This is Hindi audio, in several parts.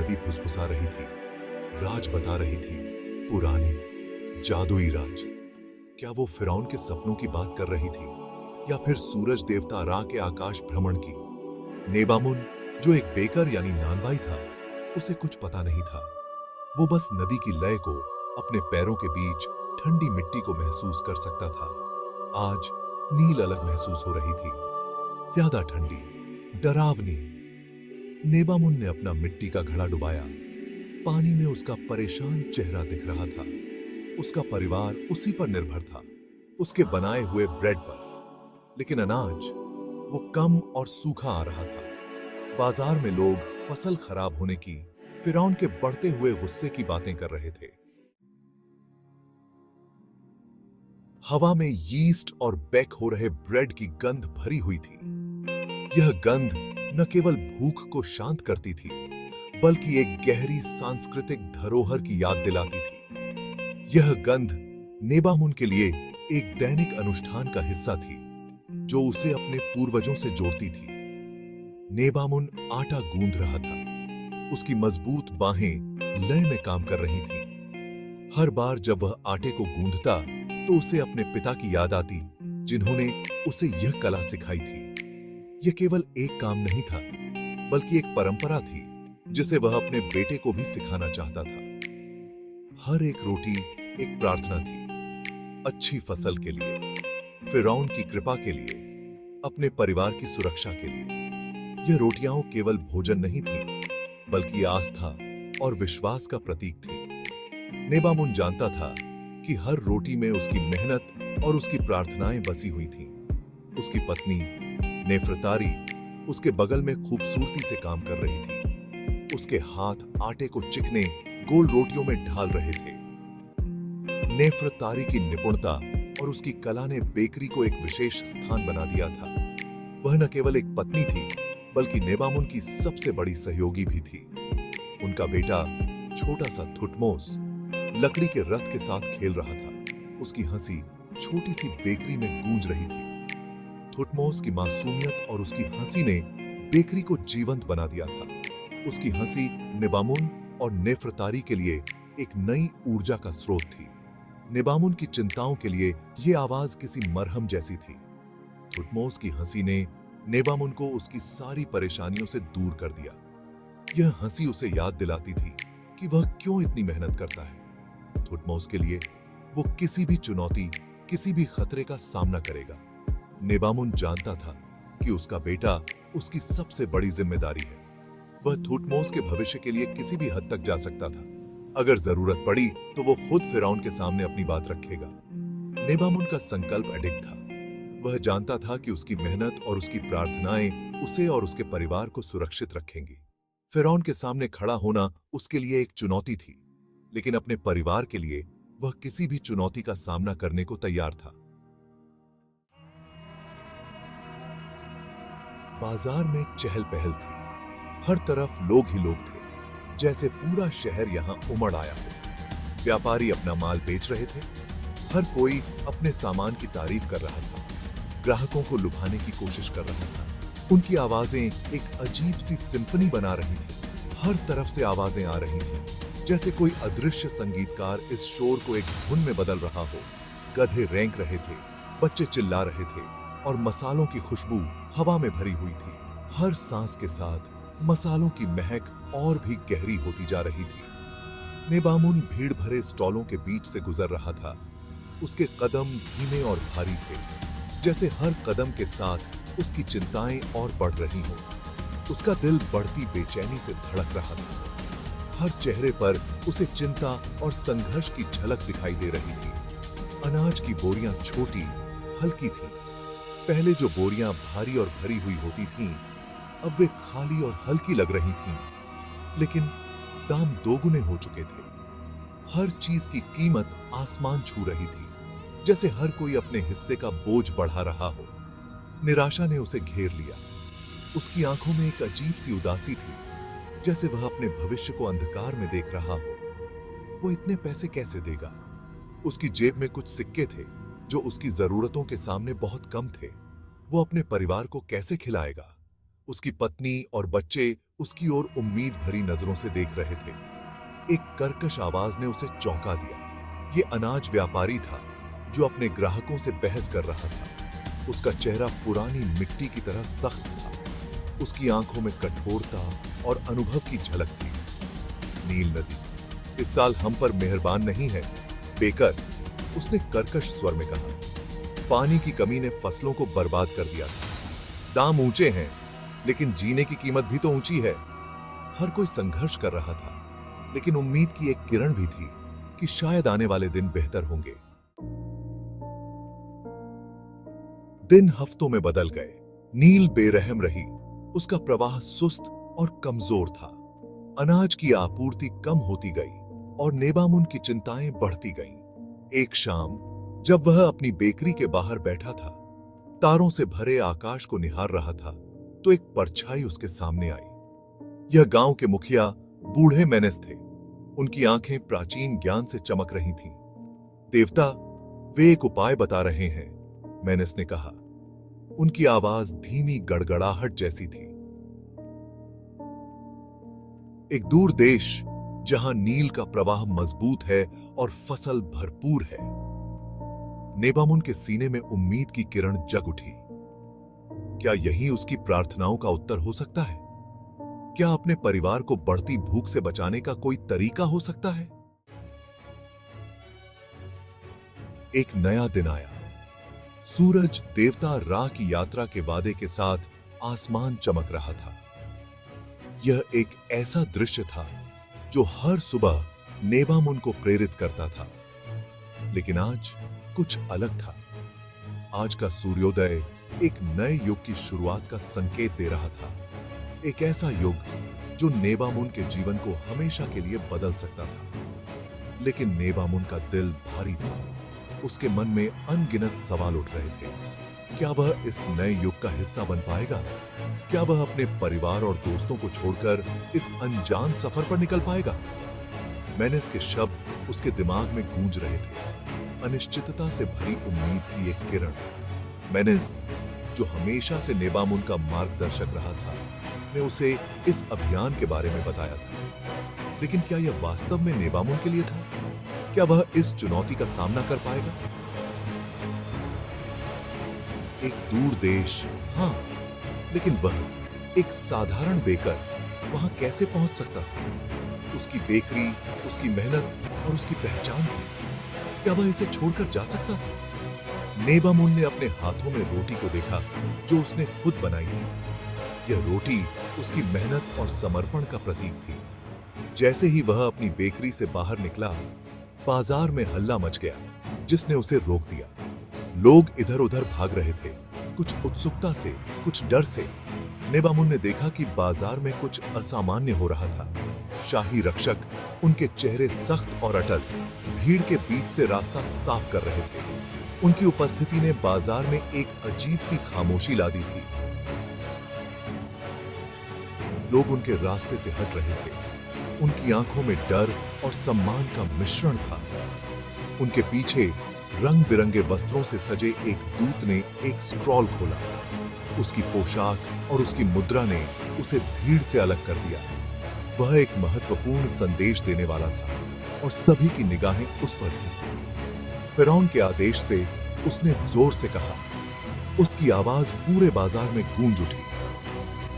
नदी फुसफुसा रही थी, राज बता रही थी, पुराने जादुई राज। क्या वो फिरौन के सपनों की बात कर रही थी या फिर सूरज देवता रा के आकाश भ्रमण की? नेबामुन, जो एक बेकर यानी नानभाई था, उसे कुछ पता नहीं था। वो बस नदी की लय को अपने पैरों के बीच ठंडी मिट्टी को महसूस कर सकता था। आज नील अलग महसूस हो रही थी, ज्यादा ठंडी, डरावनी। नेबामुन ने अपना मिट्टी का घड़ा डुबाया। पानी में उसका परेशान चेहरा दिख रहा था। उसका परिवार उसी पर निर्भर था, उसके बनाए हुए ब्रेड पर। लेकिन अनाज, वो कम और सूखा आ रहा था। बाजार में लोग फसल खराब होने की, फिरौन के बढ़ते हुए गुस्से की बातें कर रहे थे। हवा में यीस्ट और बेक हो रहे ब्रेड की गंध भरी हुई थी। यह गंध न केवल भूख को शांत करती थी, बल्कि एक गहरी सांस्कृतिक धरोहर की याद दिलाती थी। यह गंध नेबामुन के लिए एक दैनिक अनुष्ठान का हिस्सा थी, जो उसे अपने पूर्वजों से जोड़ती थी। नेबामुन आटा गूंद रहा था। उसकी मजबूत बाहें लय में काम कर रही थीं। हर बार जब वह आटे को गूंदता, तो उसे अपने पिता की याद आती, जिन्होंने उसे यह कला सिखाई थी। यह केवल एक काम नहीं था, बल्कि एक परंपरा थी, जिसे वह अपने बेटे को भी सिखाना चाहता था। हर एक रोटी एक प्रार्थना थी, अच्छी फसल के लिए, फिरौन की कृपा के लिए, अपने परिवार की सुरक्षा के लिए। यह रोटियां केवल भोजन नहीं थी, बल्कि आस्था और विश्वास का प्रतीक थी। नेबामुन जानता था कि हर रोटी में उसकी मेहनत और उसकी प्रार्थनाएं बसी हुई थीं। उसकी पत्नी नेफ्रतारी उसके बगल में खूबसूरती से काम कर रही थी। उसके हाथ आटे को चिकने गोल रोटियों में ढाल रहे थे। नेफ्रतारी की निपुणता और उसकी कला ने बेकरी को एक विशेष स्थान बना दिया था। वह न केवल एक पत्नी थी, बल्कि नेबामुन की सबसे बड़ी सहयोगी भी थी। उनका बेटा, छोटा सा थुटमोस, लकड़ी के रथ के साथ खेल रहा था। उसकी हंसी छोटी सी बेकरी में गूंज रही थी। थुटमोस की मासूमियत और उसकी हंसी ने बेकरी को जीवंत बना दिया था। उसकी हंसी नेबामुन और नेफ्रतारी के लिए एक नई ऊर्जा का स्रोत थी। नेबामुन की चिंताओं के लिए यह आवाज किसी मरहम जैसी थी। थुटमोस की हंसी ने नेबामुन को उसकी सारी परेशानियों से दूर कर दिया। यह हंसी उसे याद दिलाती थी कि वह क्यों इतनी मेहनत करता है। थुटमोस के लिए वो किसी भी चुनौती, किसी भी खतरे का सामना करेगा। नेबामुन जानता था कि उसका बेटा उसकी सबसे बड़ी जिम्मेदारी है। वह थुटमोस के भविष्य के लिए किसी भी हद तक जा सकता था। अगर जरूरत पड़ी तो वो खुद फिरौन के सामने अपनी बात रखेगा। नेबामुन का संकल्प अडिग था। वह जानता था कि उसकी मेहनत और उसकी प्रार्थनाएं उसे और उसके परिवार को सुरक्षित रखेंगी। फिरौन के सामने खड़ा होना उसके लिए एक चुनौती थी, लेकिन अपने परिवार के लिए वह किसी भी चुनौती का सामना करने को तैयार था। बाजार में चहल पहल थी। हर तरफ लोग ही लोग थे, जैसे पूरा शहर यहां उमड़ आया हो। व्यापारी अपना माल बेच रहे थे। हर कोई अपने सामान की तारीफ कर रहा था, ग्राहकों को लुभाने की कोशिश कर रहा था। उनकी आवाजें एक अजीब सी सिम्फनी बना रही थी। हर तरफ से आवाजें आ रही थीं, जैसे कोई अदृश्य संगीतकार इस शोर को एक धुन में बदल रहा हो। गधे रेंक रहे थे, बच्चे चिल्ला रहे थे, और मसालों की खुशबू हवा में भरी हुई थी। हर सांस के साथ मसालों की महक और भी गहरी होती जा रही थी। नेबामुन भीड़ भरे स्टॉलों के बीच से गुजर रहा था। उसके कदम धीमे और भारी थे, जैसे हर कदम के साथ उसकी चिंताएं और बढ़ रही हों। उसका दिल बढ़ती बेचैनी से धड़क रहा था। हर चेहरे पर उसे चिंता और संघर्ष की झलक दिखाई दे रही थी। अनाज की बोरियां छोटी, हल्की थीं। पहले जो बोरियां भारी और भरी हुई होती थीं, अब वे खाली और हल्की लग रही थीं। लेकिन दाम दोगुने हो चुके थे। हर चीज की कीमत आसमान छू रही थी, जैसे हर कोई अपने हिस्से का बोझ बढ़ा रहा हो। निराशा ने उसे घेर लिया। उसकी आंखों में एक अजीब सी उदासी थी, जैसे वह अपने भविष्य को अंधकार में देख रहा हो। वो इतने पैसे कैसे देगा? उसकी जेब में कुछ सिक्के थे, जो उसकी जरूरतों के सामने बहुत कम थे। वो अपने परिवार को कैसे खिलाएगा? उसकी पत्नी और बच्चे उसकी ओर उम्मीद भरी नजरों से देख रहे थे। एक कर्कश आवाज ने उसे चौंका दिया। ये अनाज व्यापारी था जो अपने ग्राहकों से बहस कर रहा था। उसका चेहरा पुरानी मिट्टी की तरह सख्त था। उसकी आंखों में कठोरता और अनुभव की झलक थी। नील नदी इस साल हम पर मेहरबान नहीं है, बेकर, उसने कर्कश स्वर में कहा। पानी की कमी ने फसलों को बर्बाद कर दिया था। दाम ऊंचे हैं, लेकिन जीने की कीमत भी तो ऊंची है। हर कोई संघर्ष कर रहा था, लेकिन उम्मीद की एक किरण भी थी कि शायद आने वाले दिन बेहतर होंगे। दिन हफ्तों में बदल गए। नील बेरहम रही। उसका प्रवाह सुस्त और कमजोर था। अनाज की आपूर्ति कम होती गई और नेबामुन की चिंताएं बढ़ती गईं। एक शाम जब वह अपनी बेकरी के बाहर बैठा था, तारों से भरे आकाश को निहार रहा था, तो एक परछाई उसके सामने आई। यह गांव के मुखिया बूढ़े मेनेस थे। उनकी आंखें प्राचीन ज्ञान से चमक रही थीं। देवता, वे एक उपाय बता रहे हैं, मेनेस ने कहा। उनकी आवाज धीमी गड़गड़ाहट जैसी थी। एक दूर देश जहां नील का प्रवाह मजबूत है और फसल भरपूर है। नेबामुन के सीने में उम्मीद की किरण जग उठी। क्या यही उसकी प्रार्थनाओं का उत्तर हो सकता है? क्या अपने परिवार को बढ़ती भूख से बचाने का कोई तरीका हो सकता है? एक नया दिन आया। सूरज देवता रा की यात्रा के वादे के साथ आसमान चमक रहा था। यह एक ऐसा दृश्य था जो हर सुबह नेबामुन को प्रेरित करता था। लेकिन आज कुछ अलग था। आज का सूर्योदय एक नए युग की शुरुआत का संकेत दे रहा था। एक ऐसा युग जो नेबामुन के जीवन को हमेशा के लिए बदल सकता था। लेकिन नेबामुन का दिल भारी था। उसके मन में अनगिनत सवाल उठ रहे थे। क्या वह इस नए युग का हिस्सा बन पाएगा? क्या वह अपने परिवार और दोस्तों को छोड़कर इस अनजान सफर पर निकल पाएगा? मेनेस के शब्द उसके दिमाग में गूंज रहे थे। अनिश्चितता से भरी उम्मीद की एक किरण। मेनेस, जो हमेशा से नेबामुन का मार्गदर्शक रहा था, ने उसे इस अभियान के बारे में बताया था। लेकिन क्या यह वास्तव में नेबामुन के लिए था? क्या वह इस चुनौती का सामना कर पाएगा? एक दूर देश, हां, लेकिन वह एक साधारण बेकर वहां कैसे पहुंच सकता था? उसकी बेकरी, उसकी मेहनत और उसकी पहचान थी। क्या वह इसे छोड़कर जा सकता था? नेबामुन ने अपने हाथों में रोटी को देखा जो उसने खुद बनाई थी। यह रोटी उसकी मेहनत और समर्पण का प्रतीक थी। जैसे ही वह अपनी बेकरी से बाहर निकला, बाजार में हल्ला मच गया, जिसने उसे रोक दिया। लोग इधर-उधर भाग रहे थे, कुछ उत्सुकता से, कुछ डर से। नेबामुन ने देखा कि बाजार में कुछ असामान्य हो रहा था। शाही रक्षक, उनके चेहरे सख्त और अटल, भीड़ के बीच से रास्ता साफ कर रहे थे। उनकी उपस्थिति ने बाजार में एक अजीब सी खामोशी ला दी थी। लोग उनके रास्ते से हट रहे थे। उनकी आंखों में डर और सम्मान का मिश्रण था। उनके पीछे रंग बिरंगे वस्त्रों से सजे एक दूत ने एक स्क्रॉल खोला। उसकी पोशाक और उसकी मुद्रा ने उसे भीड़ से अलग कर दिया। वह एक महत्वपूर्ण संदेश देने वाला था और सभी की निगाहें उस पर थीं। फिरौन के आदेश से उसने जोर से कहा। उसकी आवाज पूरे बाजार में गूंज उठी।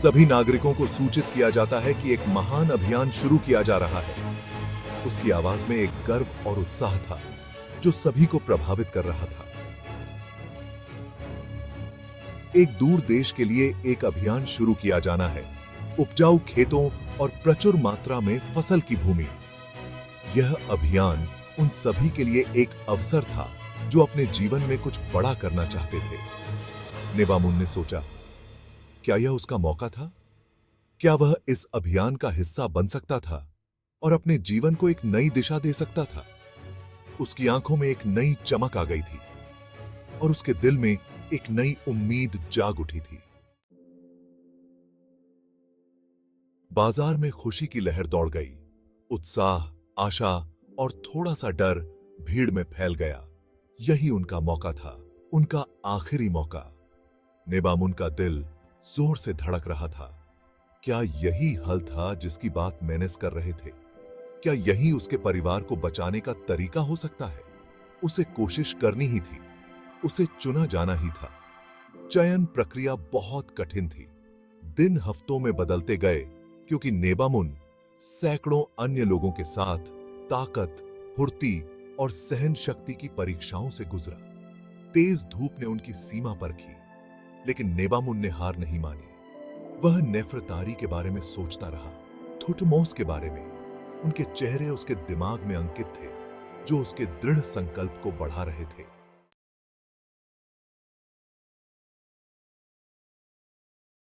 सभी नागरिकों को सूचित किया जाता है कि एक महान अभियान शुरू किया जा रहा है। उसकी आवाज में एक गर्व और उत्साह था जो सभी को प्रभावित कर रहा था। एक दूर देश के लिए एक अभियान शुरू किया जाना है। उपजाऊ खेतों और प्रचुर मात्रा में फसल की भूमि। यह अभियान उन सभी के लिए एक अवसर था जो अपने जीवन में कुछ बड़ा करना चाहते थे। नेबामुन ने सोचा, क्या यह उसका मौका था? क्या वह इस अभियान का हिस्सा बन सकता था और अपने जीवन को एक नई दिशा दे सकता था? उसकी आंखों में एक नई चमक आ गई थी और उसके दिल में एक नई उम्मीद जाग उठी थी। बाजार में खुशी की लहर दौड़ गई। उत्साह, आशा और थोड़ा सा डर भीड़ में फैल गया। यही उनका मौका था, उनका आखिरी मौका। नेबामुन का दिल जोर से धड़क रहा था। क्या यही हल था जिसकी बात मेनेस कर रहे थे? क्या यही उसके परिवार को बचाने का तरीका हो सकता है? उसे कोशिश करनी ही थी, उसे चुना जाना ही था। चयन प्रक्रिया बहुत कठिन थी। दिन हफ्तों में बदलते गए क्योंकि नेबामुन सैकड़ों अन्य लोगों के साथ ताकत, फुर्ती और सहन शक्ति की परीक्षाओं से गुजरा। तेज धूप ने उनकी सीमा परखी, लेकिन नेबामुन ने हार नहीं मानी। वह नेफ्रतारी के बारे में सोचता रहा, थुटमोस के बारे में। उनके चेहरे उसके दिमाग में अंकित थे, जो उसके दृढ़ संकल्प को बढ़ा रहे थे।